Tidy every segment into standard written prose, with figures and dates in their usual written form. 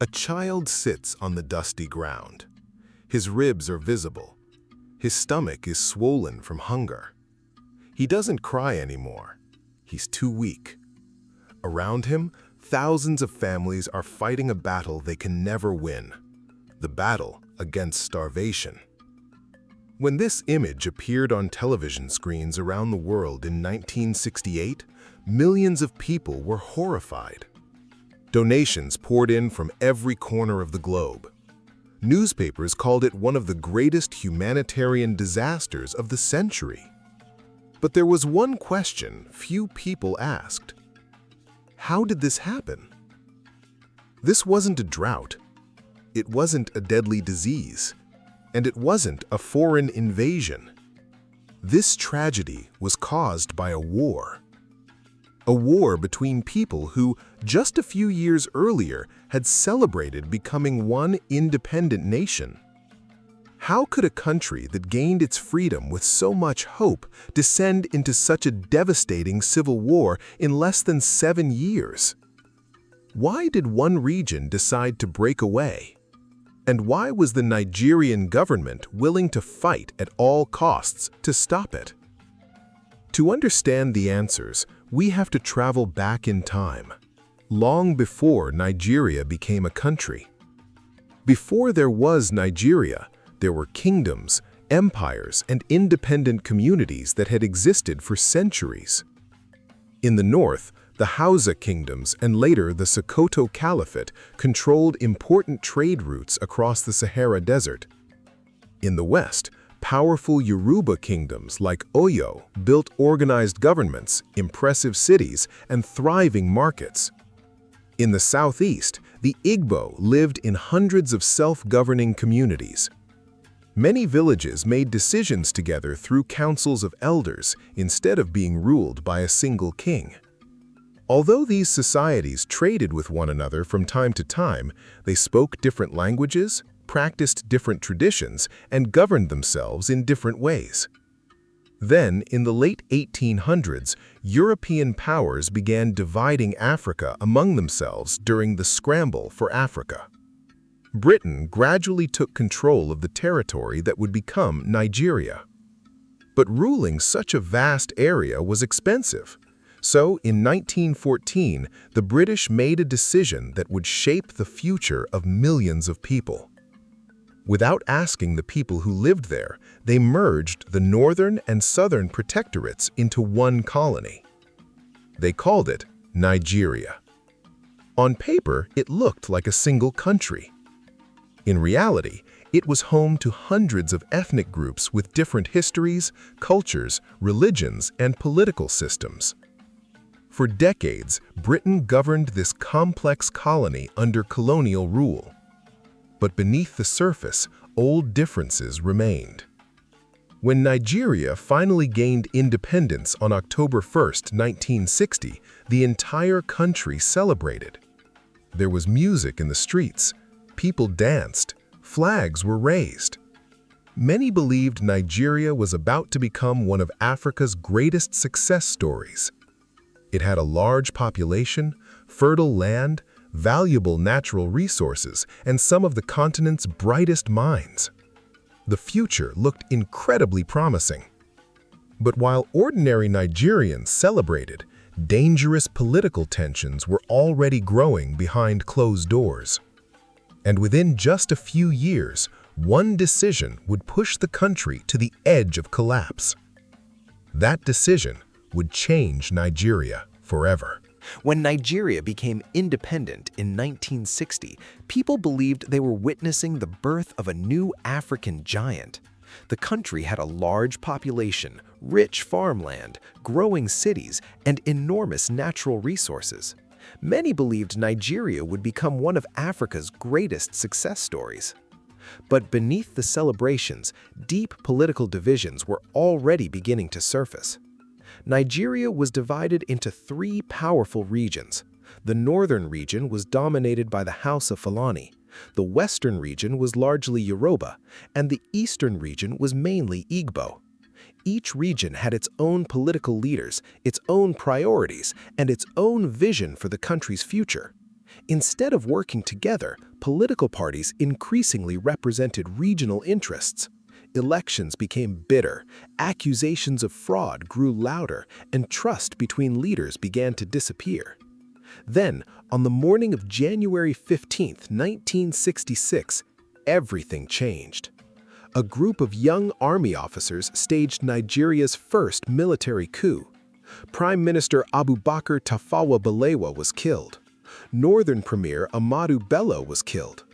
A child sits on the dusty ground. His ribs are visible. His stomach is swollen from hunger. He doesn't cry anymore. He's too weak. Around him, thousands of families are fighting a battle they can never win. The battle against starvation. When this image appeared on television screens around the world in 1968, millions of people were horrified. Donations poured in from every corner of the globe. Newspapers called it one of the greatest humanitarian disasters of the century. But there was one question few people asked. How did this happen? This wasn't a drought. It wasn't a deadly disease. And it wasn't a foreign invasion. This tragedy was caused by a war. A war between people who, just a few years earlier, had celebrated becoming one independent nation. How could a country that gained its freedom with so much hope descend into such a devastating civil war in less than 7 years? Why did one region decide to break away? And why was the Nigerian government willing to fight at all costs to stop it? To understand the answers, we have to travel back in time, long before Nigeria became a country. Before there was Nigeria, there were kingdoms, empires, and independent communities that had existed for centuries. In the north, the Hausa kingdoms and later the Sokoto Caliphate controlled important trade routes across the Sahara Desert. In the west, powerful Yoruba kingdoms like Oyo built organized governments, impressive cities, and thriving markets. In the southeast, the Igbo lived in hundreds of self-governing communities. Many villages made decisions together through councils of elders instead of being ruled by a single king. Although these societies traded with one another from time to time, they spoke different languages, practiced different traditions, and governed themselves in different ways. Then, in the late 1800s, European powers began dividing Africa among themselves during the scramble for Africa. Britain gradually took control of the territory that would become Nigeria. But ruling such a vast area was expensive. So, in 1914, the British made a decision that would shape the future of millions of people. Without asking the people who lived there, they merged the northern and southern protectorates into one colony. They called it Nigeria. On paper, it looked like a single country. In reality, it was home to hundreds of ethnic groups with different histories, cultures, religions, and political systems. For decades, Britain governed this complex colony under colonial rule. But beneath the surface, old differences remained. When Nigeria finally gained independence on October 1, 1960, the entire country celebrated. There was music in the streets, people danced, flags were raised. Many believed Nigeria was about to become one of Africa's greatest success stories. It had a large population, fertile land, valuable natural resources, and some of the continent's brightest minds. The future looked incredibly promising. But while ordinary Nigerians celebrated, dangerous political tensions were already growing behind closed doors. And within just a few years, one decision would push the country to the edge of collapse. That decision would change Nigeria forever. When Nigeria became independent in 1960, people believed they were witnessing the birth of a new African giant. The country had a large population, rich farmland, growing cities, and enormous natural resources. Many believed Nigeria would become one of Africa's greatest success stories. But beneath the celebrations, deep political divisions were already beginning to surface. Nigeria was divided into 3 powerful regions. The northern region was dominated by the House of Fulani, the western region was largely Yoruba, and the eastern region was mainly Igbo. Each region had its own political leaders, its own priorities, and its own vision for the country's future. Instead of working together, political parties increasingly represented regional interests. Elections became bitter, accusations of fraud grew louder, and trust between leaders began to disappear. Then, on the morning of January 15, 1966, everything changed. A group of young army officers staged Nigeria's first military coup. Prime Minister Abubakar Tafawa Balewa was killed. Northern Premier Ahmadu Bello was killed.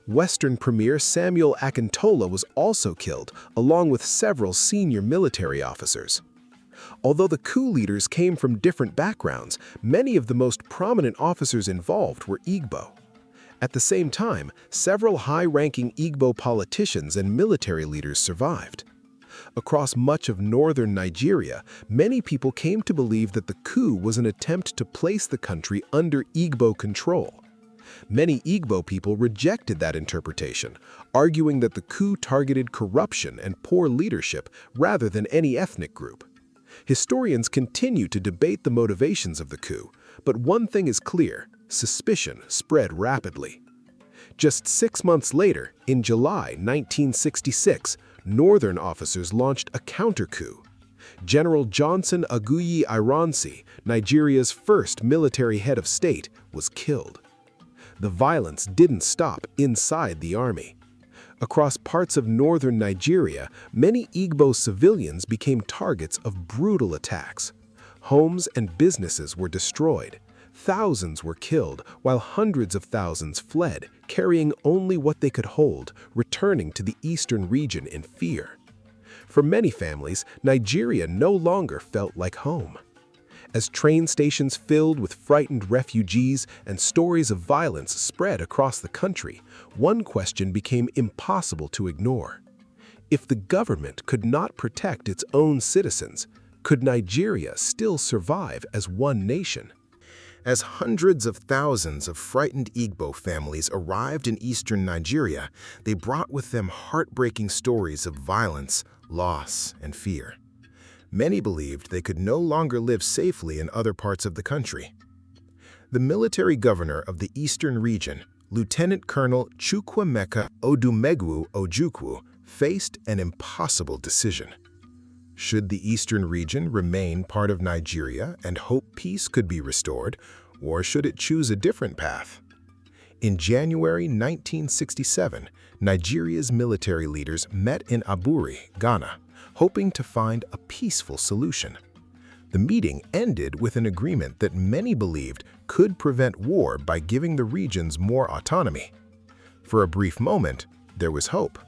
Western Premier Samuel Akintola was also killed, along with several senior military officers. Although the coup leaders came from different backgrounds, many of the most prominent officers involved were Igbo. At the same time, several high-ranking Igbo politicians and military leaders survived. Across much of northern Nigeria, many people came to believe that the coup was an attempt to place the country under Igbo control. Many Igbo people rejected that interpretation, arguing that the coup targeted corruption and poor leadership rather than any ethnic group. Historians continue to debate the motivations of the coup, but one thing is clear: suspicion spread rapidly. Just 6 months later, in July 1966, Northern officers launched a counter-coup. General Johnson Aguiyi Ironsi, Nigeria's first military head of state, was killed. The violence didn't stop inside the army. Across parts of northern Nigeria, many Igbo civilians became targets of brutal attacks. Homes and businesses were destroyed. Thousands were killed, while hundreds of thousands fled, carrying only what they could hold, returning to the eastern region in fear. For many families, Nigeria no longer felt like home. As train stations filled with frightened refugees and stories of violence spread across the country, one question became impossible to ignore. If the government could not protect its own citizens, could Nigeria still survive as one nation? As hundreds of thousands of frightened Igbo families arrived in eastern Nigeria, they brought with them heartbreaking stories of violence, loss, and fear. Many believed they could no longer live safely in other parts of the country. The military governor of the eastern region, Lieutenant Colonel Chukwuemeka Odumegwu Ojukwu, faced an impossible decision. Should the eastern region remain part of Nigeria and hope peace could be restored, or should it choose a different path? In January 1967, Nigeria's military leaders met in Aburi, Ghana, hoping to find a peaceful solution. The meeting ended with an agreement that many believed could prevent war by giving the regions more autonomy. For a brief moment, there was hope.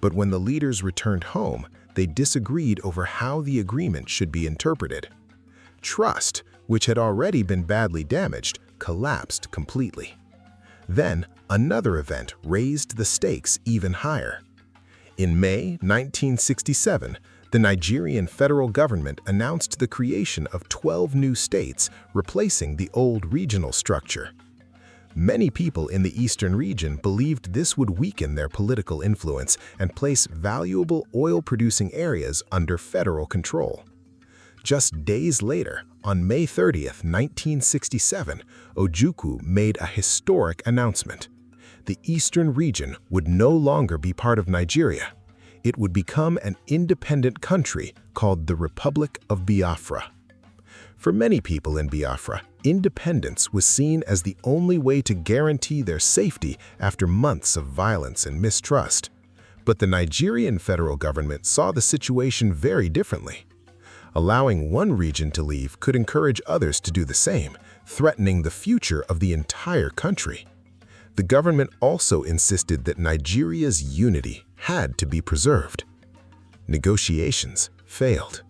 But when the leaders returned home, they disagreed over how the agreement should be interpreted. Trust, which had already been badly damaged, collapsed completely. Then, another event raised the stakes even higher. In May 1967, the Nigerian federal government announced the creation of 12 new states, replacing the old regional structure. Many people in the eastern region believed this would weaken their political influence and place valuable oil-producing areas under federal control. Just days later, on May 30, 1967, Ojukwu made a historic announcement. The eastern region would no longer be part of Nigeria. It would become an independent country called the Republic of Biafra. For many people in Biafra, independence was seen as the only way to guarantee their safety after months of violence and mistrust. But the Nigerian federal government saw the situation very differently. Allowing one region to leave could encourage others to do the same, threatening the future of the entire country. The government also insisted that Nigeria's unity had to be preserved. Negotiations failed.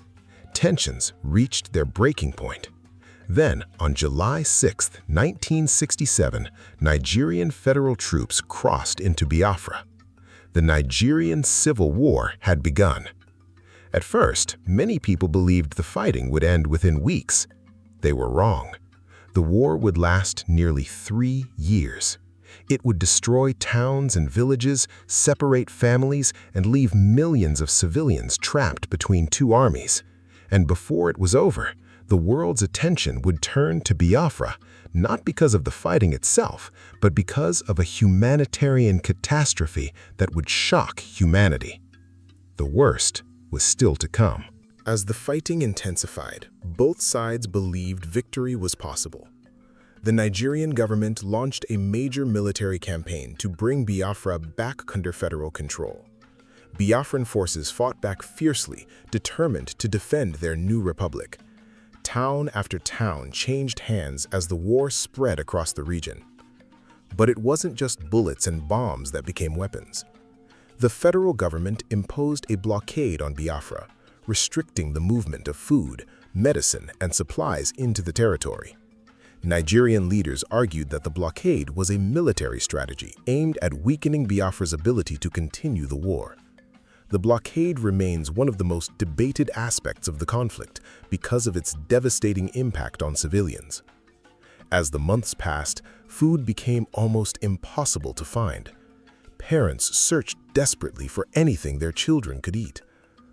Tensions reached their breaking point. Then, on July 6, 1967, Nigerian federal troops crossed into Biafra. The Nigerian Civil War had begun. At first, many people believed the fighting would end within weeks. They were wrong. The war would last nearly 3 years. It would destroy towns and villages, separate families, and leave millions of civilians trapped between two armies. And before it was over, the world's attention would turn to Biafra, not because of the fighting itself, but because of a humanitarian catastrophe that would shock humanity. The worst was still to come. As the fighting intensified, both sides believed victory was possible. The Nigerian government launched a major military campaign to bring Biafra back under federal control. Biafran forces fought back fiercely, determined to defend their new republic. Town after town changed hands as the war spread across the region. But it wasn't just bullets and bombs that became weapons. The federal government imposed a blockade on Biafra, restricting the movement of food, medicine, and supplies into the territory. Nigerian leaders argued that the blockade was a military strategy aimed at weakening Biafra's ability to continue the war. The blockade remains one of the most debated aspects of the conflict because of its devastating impact on civilians. As the months passed, food became almost impossible to find. Parents searched desperately for anything their children could eat.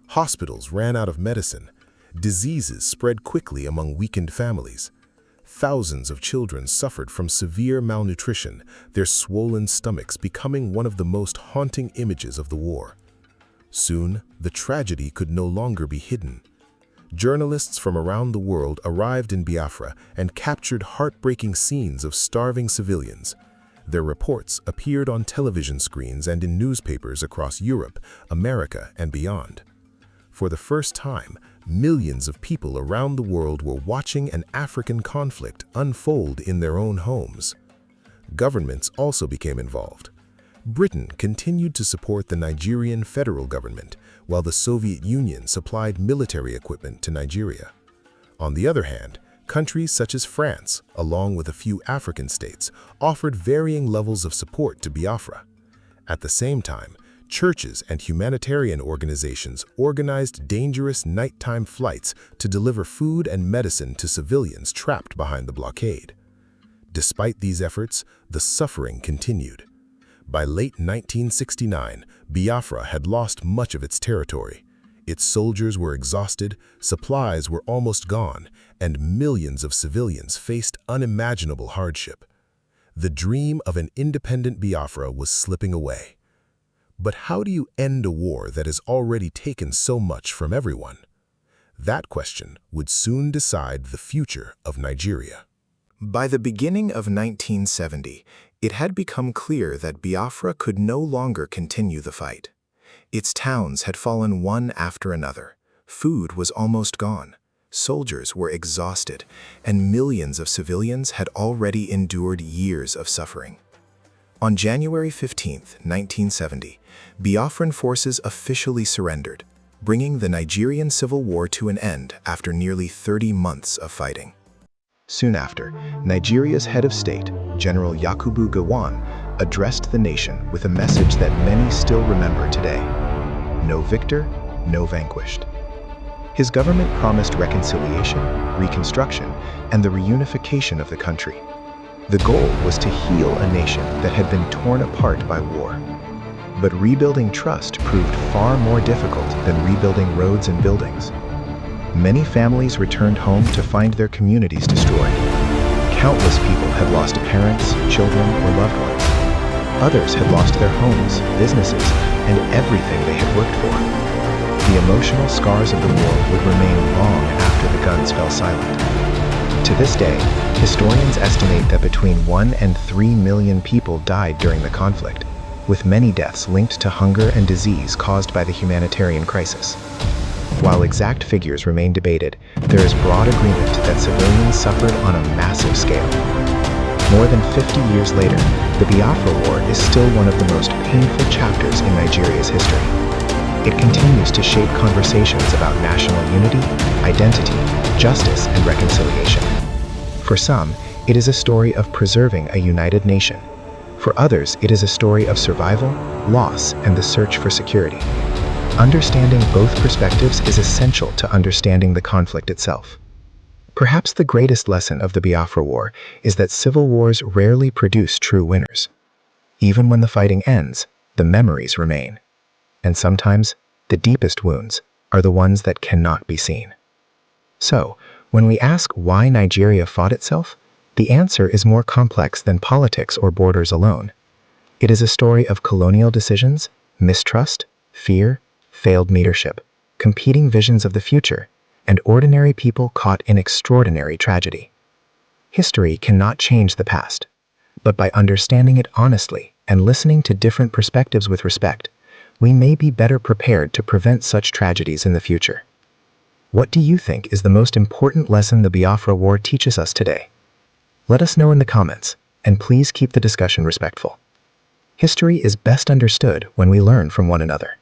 Hospitals ran out of medicine. Diseases spread quickly among weakened families. Thousands of children suffered from severe malnutrition, their swollen stomachs becoming one of the most haunting images of the war. Soon, the tragedy could no longer be hidden. Journalists from around the world arrived in Biafra and captured heartbreaking scenes of starving civilians. Their reports appeared on television screens and in newspapers across Europe, America, and beyond. For the first time, millions of people around the world were watching an African conflict unfold in their own homes. Governments also became involved. Britain continued to support the Nigerian federal government, while the Soviet Union supplied military equipment to Nigeria. On the other hand, countries such as France, along with a few African states, offered varying levels of support to Biafra. At the same time, churches and humanitarian organizations organized dangerous nighttime flights to deliver food and medicine to civilians trapped behind the blockade. Despite these efforts, the suffering continued. By late 1969, Biafra had lost much of its territory. Its soldiers were exhausted, supplies were almost gone, and millions of civilians faced unimaginable hardship. The dream of an independent Biafra was slipping away. But how do you end a war that has already taken so much from everyone? That question would soon decide the future of Nigeria. By the beginning of 1970, it had become clear that Biafra could no longer continue the fight. Its towns had fallen one after another. Food was almost gone. Soldiers were exhausted, and millions of civilians had already endured years of suffering. On January 15, 1970, Biafran forces officially surrendered, bringing the Nigerian Civil War to an end after nearly 30 months of fighting. Soon after, Nigeria's head of state, General Yakubu Gowon, addressed the nation with a message that many still remember today: no victor, no vanquished. His government promised reconciliation, reconstruction, and the reunification of the country. The goal was to heal a nation that had been torn apart by war. But rebuilding trust proved far more difficult than rebuilding roads and buildings. Many families returned home to find their communities destroyed. Countless people had lost parents, children, or loved ones. Others had lost their homes, businesses, and everything they had worked for. The emotional scars of the war would remain long after the guns fell silent. To this day, historians estimate that between 1 and 3 million people died during the conflict, with many deaths linked to hunger and disease caused by the humanitarian crisis. While exact figures remain debated, there is broad agreement that civilians suffered on a massive scale. More than 50 years later, the Biafra War is still one of the most painful chapters in Nigeria's history. It continues to shape conversations about national unity, identity, justice, and reconciliation. For some, it is a story of preserving a united nation. For others, it is a story of survival, loss, and the search for security. Understanding both perspectives is essential to understanding the conflict itself. Perhaps the greatest lesson of the Biafra War is that civil wars rarely produce true winners. Even when the fighting ends, the memories remain. And sometimes, the deepest wounds are the ones that cannot be seen. So, When we ask why Nigeria fought itself, the answer is more complex than politics or borders alone. It is a story of colonial decisions, mistrust, fear, failed leadership, competing visions of the future, and ordinary people caught in extraordinary tragedy. History cannot change the past, but by understanding it honestly and listening to different perspectives with respect, we may be better prepared to prevent such tragedies in the future. What do you think is the most important lesson the Biafra War teaches us today? Let us know in the comments, and please keep the discussion respectful. History is best understood when we learn from one another.